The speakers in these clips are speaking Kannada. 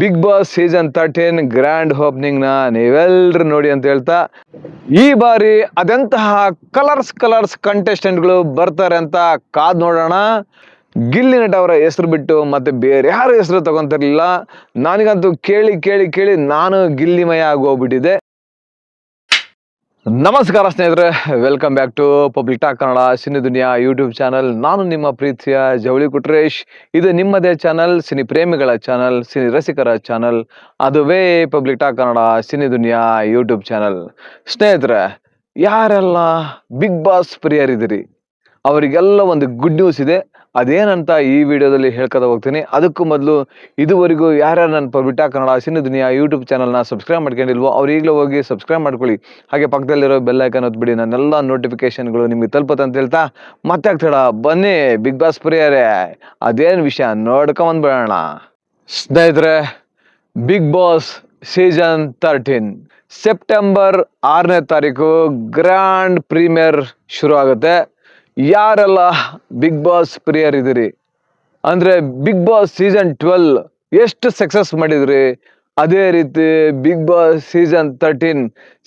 Big Boss season 13 grand opening ನ ನೀವೆಲ್ಲರೂ ನೋಡಿ ಅಂತ ಹೇಳ್ತಾ, ಈ ಬಾರಿ ಅದೆಂತಹ ಕಲರ್ಸ್ ಕಂಟೆಸ್ಟೆಂಟ್ಗಳು ಬರ್ತಾರೆ ಅಂತ ಕಾದ್ ನೋಡೋಣ. ಗಿಲ್ಲಿ ನಟ ಅವರ ಹೆಸರು ಬಿಟ್ಟು ಮತ್ತೆ ಬೇರೆ ಯಾರ ಹೆಸರು ತಗೊಂತಿರ್ಲಿಲ್ಲ. ನನಗಂತೂ ಕೇಳಿ ನಾನು ಗಿಲ್ಲಿಮಯ ಆಗೋಗ್ಬಿಟ್ಟಿದೆ. ನಮಸ್ಕಾರ ಸ್ನೇಹಿತರೆ, welcome back to public talk Kannada cine ದುನಿಯಾ ಯೂಟ್ಯೂಬ್ ಚಾನಲ್. ನಾನು ನಿಮ್ಮ ಪ್ರೀತಿಯ ಜವಳಿ ಕುಟ್ರೇಶ್. ಇದು ನಿಮ್ಮದೇ ಚಾನಲ್, ಸಿನಿ ಪ್ರೇಮಿಗಳ ಚಾನಲ್, ಸಿನಿ ರಸಿಕರ ಚಾನಲ್, ಅದುವೇ ಪಬ್ಲಿಕ್ ಟಾಕ್ ಕನ್ನಡ ಸಿನಿ ದುನಿಯಾ ಯೂಟ್ಯೂಬ್ ಚಾನಲ್. ಸ್ನೇಹಿತರೆ, ಯಾರೆಲ್ಲ ಬಿಗ್ ಬಾಸ್ ಪ್ರಿಯರಿದ್ದೀರಿ ಅವರಿಗೆಲ್ಲ ಒಂದು ಗುಡ್ ನ್ಯೂಸ್ ಇದೆ. ಅದೇನಂತ ಈ ವಿಡಿಯೋದಲ್ಲಿ ಹೇಳ್ಕೊತಾ ಹೋಗ್ತೀನಿ. ಅದಕ್ಕೂ ಮೊದಲು ಇದುವರೆಗೂ ಯಾರ್ಯಾರು ನನ್ನ ಪಬ್ಲಿಕ್ ಟಾಕ್ ಕನ್ನಡ ಸಿನಿ ದುನಿಯಾ ಯೂಟ್ಯೂಬ್ ಚಾನಲ್ನ ಸಬ್ಸ್ಕ್ರೈಬ್ ಮಾಡ್ಕೊಂಡಿಲ್ವೋ ಅವ್ರು ಈಗಲೂ ಹೋಗಿ ಸಬ್ಸ್ಕ್ರೈಬ್ ಮಾಡ್ಕೊಳ್ಳಿ. ಹಾಗೆ ಪಕ್ಕದಲ್ಲಿರೋ ಬೆಲ್ ಐಕಾನ್ ಒತ್ಬಿಡಿ, ನನ್ನೆಲ್ಲ ನೋಟಿಫಿಕೇಶನ್ಗಳು ನಿಮಗೆ ತಲುಪುತ್ತೆ ಅಂತ ಹೇಳ್ತಾ ಮತ್ತೆ ಆಗ್ತಡ ಬನ್ನಿ ಬಿಗ್ ಬಾಸ್ ಪ್ರಿಯರೇ, ಅದೇನು ವಿಷಯ ನೋಡ್ಕೊಂಬಂದ್ಬಿಡೋಣ. ಸ್ನೇಹಿತರೆ, ಬಿಗ್ ಬಾಸ್ ಸೀಸನ್ 13 ಸೆಪ್ಟೆಂಬರ್ 6ನೇ ತಾರೀಕು ಗ್ರ್ಯಾಂಡ್ ಪ್ರೀಮಿಯರ್ ಶುರು ಆಗುತ್ತೆ. ಯಾರೆಲ್ಲ ಬಿಗ್ ಬಾಸ್ ಪ್ರಿಯರಿದ್ದೀರಿ ಅಂದರೆ ಬಿಗ್ ಬಾಸ್ ಸೀಸನ್ 12 ಎಷ್ಟು ಸಕ್ಸಸ್ ಮಾಡಿದ್ರಿ, ಅದೇ ರೀತಿ ಬಿಗ್ ಬಾಸ್ ಸೀಸನ್ 13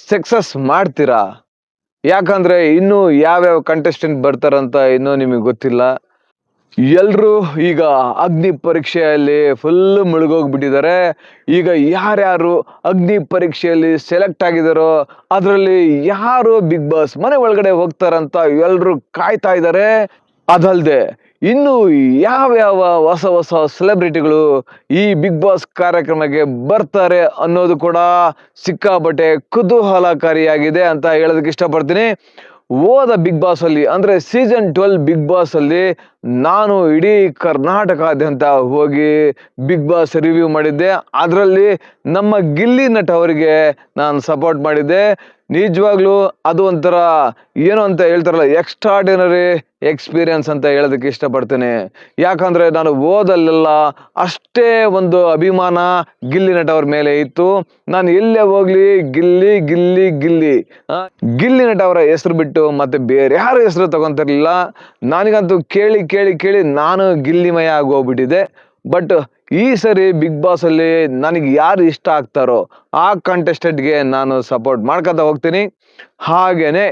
ಸಕ್ಸಸ್ ಮಾಡ್ತೀರಾ? ಯಾಕಂದರೆ ಇನ್ನೂ ಯಾವ್ಯಾವ ಕಂಟೆಸ್ಟೆಂಟ್ ಬರ್ತಾರಂತ ಇನ್ನೂ ನಿಮಗೆ ಗೊತ್ತಿಲ್ಲ. ಎಲ್ಲರೂ ಈಗ ಅಗ್ನಿ ಪರೀಕ್ಷೆಯಲ್ಲಿ ಫುಲ್ ಮುಳುಗೋಗ್ಬಿಟ್ಟಿದ್ದಾರೆ. ಈಗ ಯಾರ್ಯಾರು ಅಗ್ನಿ ಪರೀಕ್ಷೆಯಲ್ಲಿ ಸೆಲೆಕ್ಟ್ ಆಗಿದಾರೋ ಅದರಲ್ಲಿ ಯಾರು ಬಿಗ್ ಬಾಸ್ ಮನೆ ಒಳಗಡೆ ಹೋಗ್ತಾರಂತ ಎಲ್ಲರೂ ಕಾಯ್ತಾ ಇದ್ದಾರೆ. ಅದಲ್ಲದೆ ಇನ್ನು ಯಾವ್ಯಾವ ಹೊಸ ಸೆಲೆಬ್ರಿಟಿಗಳು ಈ ಬಿಗ್ ಬಾಸ್ ಕಾರ್ಯಕ್ರಮಕ್ಕೆ ಬರ್ತಾರೆ ಅನ್ನೋದು ಕೂಡ ಸಿಕ್ಕಾಪಟ್ಟೆ ಕುತೂಹಲಕಾರಿಯಾಗಿದೆ ಅಂತ ಹೇಳೋದಕ್ಕೆ ಇಷ್ಟಪಡ್ತೀನಿ. ಹೋದ ಬಿಗ್ ಬಾಸ್ ಅಲ್ಲಿ ಅಂದ್ರೆ ಸೀಸನ್ 12 ಬಿಗ್ ಬಾಸ್ ಅಲ್ಲಿ ನಾನು ಇಡೀ ಕರ್ನಾಟಕದಾದ್ಯಂತ ಹೋಗಿ ಬಿಗ್ ಬಾಸ್ ರಿವ್ಯೂ ಮಾಡಿದ್ದೆ. ಅದರಲ್ಲಿ ನಮ್ಮ ಗಿಲ್ಲಿ ನಟ ಅವರಿಗೆ ನಾನು ಸಪೋರ್ಟ್ ಮಾಡಿದ್ದೆ. ನಿಜವಾಗ್ಲೂ ಅದು ಒಂಥರ ಏನು ಅಂತ ಹೇಳ್ತಾರಲ್ಲ, ಎಕ್ಸ್ಟ್ರಾರ್ಡಿನರಿ ಎಕ್ಸ್ಪೀರಿಯನ್ಸ್ ಅಂತ ಹೇಳೋದಕ್ಕೆ ಇಷ್ಟಪಡ್ತೇನೆ. ಯಾಕಂದ್ರೆ ನಾನು ಓದಲ್ಲೆಲ್ಲ ಅಷ್ಟೇ ಒಂದು ಅಭಿಮಾನ ಗಿಲ್ಲಿ ನಟ ಅವ್ರ ಮೇಲೆ ಇತ್ತು. ನಾನು ಎಲ್ಲೇ ಹೋಗ್ಲಿ ಗಿಲ್ಲಿ ಗಿಲ್ಲಿ ಗಿಲ್ಲಿ ಗಿಲ್ಲಿ ನಟ ಅವರ ಹೆಸರು ಬಿಟ್ಟು ಮತ್ತೆ ಬೇರೆ ಯಾರ ಹೆಸರು ತಗೊಂತಿರ್ಲಿಲ್ಲ. ನನಗಂತೂ ಕೇಳಿ ನಾನು ಗಿಲ್ಲಿಮಯ ಆಗೋಗ್ಬಿಟ್ಟಿದೆ. ಬಟ್ ಈ ಸರಿ ಬಿಗ್ ಬಾಸ್ ಅಲ್ಲಿ ನನಗೆ ಯಾರು ಇಷ್ಟ ಆಗ್ತಾರೋ ಆ ಕಂಟೆಸ್ಟೆಂಟ್ಗೆ ನಾನು ಸಪೋರ್ಟ್ ಮಾಡ್ಕೊತಾ ಹೋಗ್ತೀನಿ. ಹಾಗೇನೆ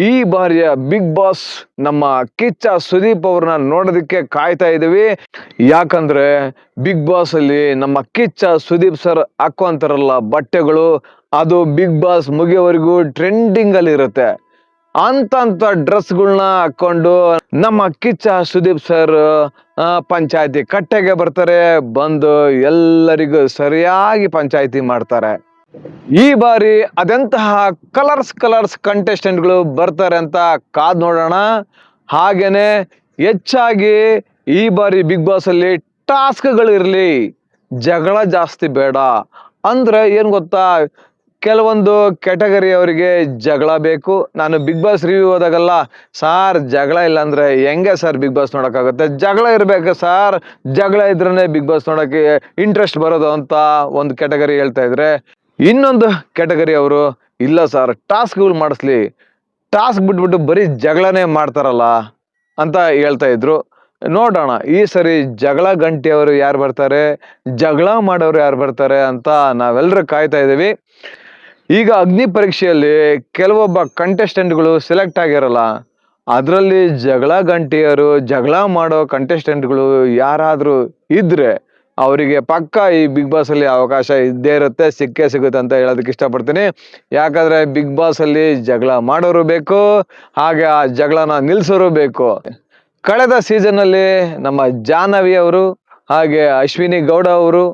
ಈ ಬಾರಿಯ ಬಿಗ್ ಬಾಸ್ ನಮ್ಮ ಕಿಚ್ಚ ಸುದೀಪ್ ಅವ್ರನ್ನ ನೋಡೋದಕ್ಕೆ ಕಾಯ್ತಾ ಇದೀವಿ. ಯಾಕಂದ್ರೆ ಬಿಗ್ ಬಾಸ್ ಅಲ್ಲಿ ನಮ್ಮ ಕಿಚ್ಚ ಸುದೀಪ್ ಸರ್ ಹಾಕುವಂತಾರಲ್ಲ ಬಟ್ಟೆಗಳು, ಅದು ಬಿಗ್ ಬಾಸ್ ಮುಗಿಯೋವರೆಗೂ ಟ್ರೆಂಡಿಂಗ್ ಅಲ್ಲಿ ಇರುತ್ತೆ. ಅಂತ ಡ್ರೆಸ್ಗಳನ್ನ ಹಾಕೊಂಡು ನಮ್ಮ ಕಿಚ್ಚ ಸುದೀಪ್ ಸರ್ ಪಂಚಾಯತಿ ಕಟ್ಟೆಗೆ ಬರ್ತಾರೆ. ಬಂದು ಎಲ್ಲರಿಗೂ ಸರಿಯಾಗಿ ಪಂಚಾಯತಿ ಮಾಡ್ತಾರೆ. ಈ ಬಾರಿ ಅದೆಂತಹ ಕಲರ್ಸ್ ಕಂಟೆಸ್ಟೆಂಟ್ಗಳು ಬರ್ತಾರೆ ಅಂತ ಕಾದ್ ನೋಡೋಣ. ಹಾಗೇನೆ ಹೆಚ್ಚಾಗಿ ಈ ಬಾರಿ ಬಿಗ್ ಬಾಸ್ ಅಲ್ಲಿ ಟಾಸ್ಕ್ಗಳು ಇರಲಿ, ಜಗಳ ಜಾಸ್ತಿ ಬೇಡ. ಅಂದ್ರೆ ಏನ್ ಗೊತ್ತಾ, ಕೆಲವೊಂದು ಕ್ಯಾಟಗರಿ ಅವರಿಗೆ ಜಗಳ ಬೇಕು. ನಾನು ಬಿಗ್ ಬಾಸ್ ರಿವ್ಯೂ ಹೋದಾಗಲ್ಲ, ಸಾರ್ ಜಗಳ ಇಲ್ಲ ಅಂದ್ರೆ ಹೆಂಗೆ ಸರ್ ಬಿಗ್ ಬಾಸ್ ನೋಡೋಕ್ಕಾಗುತ್ತೆ, ಜಗಳ ಇರಬೇಕು ಸಾರ್, ಜಗಳ ಇದ್ರೇ ಬಿಗ್ ಬಾಸ್ ನೋಡೋಕ್ಕೆ ಇಂಟ್ರೆಸ್ಟ್ ಬರೋದು ಅಂತ ಒಂದು ಕ್ಯಾಟಗರಿ ಹೇಳ್ತಾ ಇದ್ರೆ, ಇನ್ನೊಂದು ಕ್ಯಾಟಗರಿ ಅವರು ಇಲ್ಲ ಸರ್ ಟಾಸ್ಕ್ಗಳು ಮಾಡಿಸ್ಲಿ, ಟಾಸ್ಕ್ ಬಿಟ್ಬಿಟ್ಟು ಬರೀ ಜಗಳನೇ ಮಾಡ್ತಾರಲ್ಲ ಅಂತ ಹೇಳ್ತಾ ಇದ್ರು. ನೋಡೋಣ ಈ ಸರಿ ಜಗಳ ಗಂಟೆಯವರು ಯಾರು ಬರ್ತಾರೆ, ಜಗಳ ಮಾಡೋರು ಯಾರು ಬರ್ತಾರೆ ಅಂತ ನಾವೆಲ್ಲರೂ ಕಾಯ್ತಾ ಇದ್ದೀವಿ. ಈಗ ಅಗ್ನಿ ಪರೀಕ್ಷೆಯಲ್ಲಿ ಕೆಲವೊಬ್ಬ ಕಂಟೆಸ್ಟೆಂಟ್ಗಳು ಸೆಲೆಕ್ಟ್ ಆಗಿರಲ್ಲ. ಅದರಲ್ಲಿ ಜಗಳ ಗಂಟೆಯರು, ಜಗಳ ಮಾಡೋ ಕಂಟೆಸ್ಟೆಂಟ್ಗಳು ಯಾರಾದರೂ ಇದ್ರೆ ಅವರಿಗೆ ಪಕ್ಕ ಈ ಬಿಗ್ ಬಾಸ್ ಅಲ್ಲಿ ಅವಕಾಶ ಇದ್ದೇ ಇರುತ್ತೆ, ಸಿಕ್ಕೇ ಸಿಗುತ್ತೆ ಅಂತ ಹೇಳೋದಕ್ಕೆ ಇಷ್ಟಪಡ್ತೀನಿ. ಯಾಕಂದ್ರೆ ಬಿಗ್ ಬಾಸ್ ಅಲ್ಲಿ ಜಗಳ ಮಾಡೋರು ಬೇಕು, ಹಾಗೆ ಆ ಜಗಳನ ನಿಲ್ಸೋರು ಬೇಕು. ಕಳೆದ ಸೀಸನ್ ಅಲ್ಲಿ ನಮ್ಮ ಜಾಹ್ನವಿ ಅವರು ಹಾಗೆ ಅಶ್ವಿನಿ ಗೌಡ ಅವರು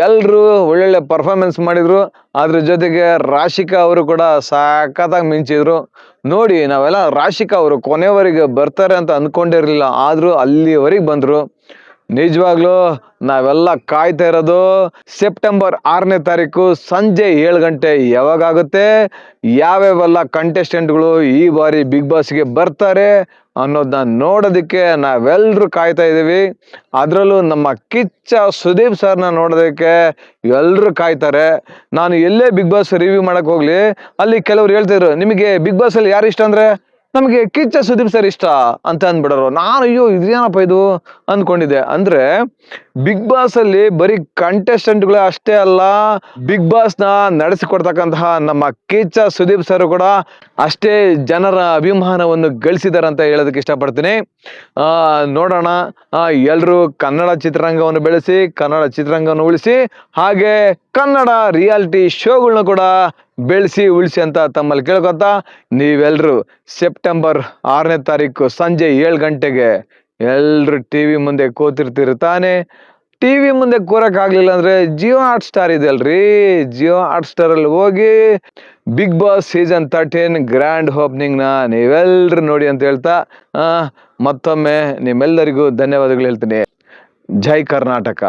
ಎಲ್ಲರೂ ಒಳ್ಳೊಳ್ಳೆ ಪರ್ಫಾರ್ಮೆನ್ಸ್ ಮಾಡಿದ್ರು. ಅದ್ರ ಜೊತೆಗೆ ರಾಶಿಕಾ ಅವರು ಕೂಡ ಸಖತ್ತಾಗಿ ಮಿಂಚಿದ್ರು. ನೋಡಿ, ನಾವೆಲ್ಲ ರಾಶಿಕಾ ಅವರು ಕೊನೆವರೆಗೆ ಬರ್ತಾರೆ ಅಂತ ಅಂದ್ಕೊಂಡಿರಲಿಲ್ಲ, ಆದರೂ ಅಲ್ಲಿವರೆಗೆ ಬಂದರು. ನಿಜವಾಗ್ಲೂ ನಾವೆಲ್ಲ ಕಾಯ್ತಾ ಇರೋದು ಸೆಪ್ಟೆಂಬರ್ 6ನೇ ತಾರೀಕು ಸಂಜೆ 7 ಗಂಟೆ ಯಾವಾಗುತ್ತೆ, ಯಾವ್ಯಾವೆಲ್ಲ ಕಂಟೆಸ್ಟೆಂಟ್ಗಳು ಈ ಬಾರಿ ಬಿಗ್ ಬಾಸ್ಗೆ ಬರ್ತಾರೆ ಅನ್ನೋದನ್ನ ನೋಡೋದಕ್ಕೆ ನಾವೆಲ್ಲರೂ ಕಾಯ್ತಾ ಇದ್ದೀವಿ. ಅದರಲ್ಲೂ ನಮ್ಮ ಕಿಚ್ಚ ಸುದೀಪ್ ಸರ್ನ ನೋಡೋದಕ್ಕೆ ಎಲ್ಲರೂ ಕಾಯ್ತಾರೆ. ನಾನು ಎಲ್ಲೇ ಬಿಗ್ ಬಾಸ್ ರಿವ್ಯೂ ಮಾಡಕ್ಕೆ ಹೋಗ್ಲಿ ಅಲ್ಲಿ ಕೆಲವ್ರು ಹೇಳ್ತಿದ್ರು, ನಿಮಗೆ ಬಿಗ್ ಬಾಸ್ ಅಲ್ಲಿ ಯಾರು ಇಷ್ಟ ಅಂದ್ರೆ ನಮಗೆ ಕಿಚ್ಚ ಸುದೀಪ್ ಸರ್ ಇಷ್ಟ ಅಂತ ಅಂದ್ಬಿಡೋರು. ನಾನು ಅಯ್ಯೋ ಇದೇನಪ್ಪ ಇದು ಅಂದ್ಕೊಂಡಿದ್ದೆ. ಅಂದ್ರೆ ಬಿಗ್ ಬಾಸ್ ಅಲ್ಲಿ ಬರೀ ಕಂಟೆಸ್ಟೆಂಟ್ಗಳೇ ಅಷ್ಟೇ ಅಲ್ಲ, ಬಿಗ್ ಬಾಸ್ ನ ನಡೆಸಿಕೊಡ್ತಕ್ಕಂತಹ ನಮ್ಮ ಕಿಚ್ಚ ಸುದೀಪ್ ಸರ್ ಕೂಡ ಅಷ್ಟೇ ಜನರ ಅಭಿಮಾನವನ್ನು ಗಳಿಸಿದ್ದಾರೆ ಅಂತ ಹೇಳೋದಕ್ಕೆ ಇಷ್ಟಪಡ್ತೀನಿ. ನೋಡೋಣ, ಎಲ್ರು ಕನ್ನಡ ಚಿತ್ರರಂಗವನ್ನು ಬೆಳೆಸಿ, ಕನ್ನಡ ಚಿತ್ರರಂಗವನ್ನು ಉಳಿಸಿ, ಹಾಗೆ ಕನ್ನಡ ರಿಯಾಲಿಟಿ ಶೋಗಳನ್ನ ಕೂಡ ಬೆಳೆಸಿ ಉಳಿಸಿ ಅಂತ ತಮ್ಮಲ್ಲಿ ಕೇಳ್ಕೊತ, ನೀವೆಲ್ರು ಸೆಪ್ಟೆಂಬರ್ 6ನೇ ತಾರೀಕು ಸಂಜೆ 7 ಗಂಟೆಗೆ ಎಲ್ರು ಟಿವಿ ಮುಂದೆ ಕೂತಿರ್ತೀರಿ ತಾನೆ. ಟಿವಿ ಮುಂದೆ ಕೂರಕ್ಕಾಗ್ಲಿಲ್ಲ ಅಂದ್ರೆ ಜಿಯೋ ಹಾಟ್ ಸ್ಟಾರ್ ಇದೆ ಅಲ್ರಿ, ಜಿಯೋ ಹಾಟ್ ಸ್ಟಾರ್ ಅಲ್ಲಿ ಹೋಗಿ Bigg Boss season 13 grand opening ನ ನೀವೆಲ್ರು ನೋಡಿ ಅಂತ ಹೇಳ್ತಾ ಮತ್ತೊಮ್ಮೆ ನಿಮ್ಮೆಲ್ಲರಿಗೂ ಧನ್ಯವಾದಗಳು ಹೇಳ್ತೀನಿ. ಜೈ ಕರ್ನಾಟಕ.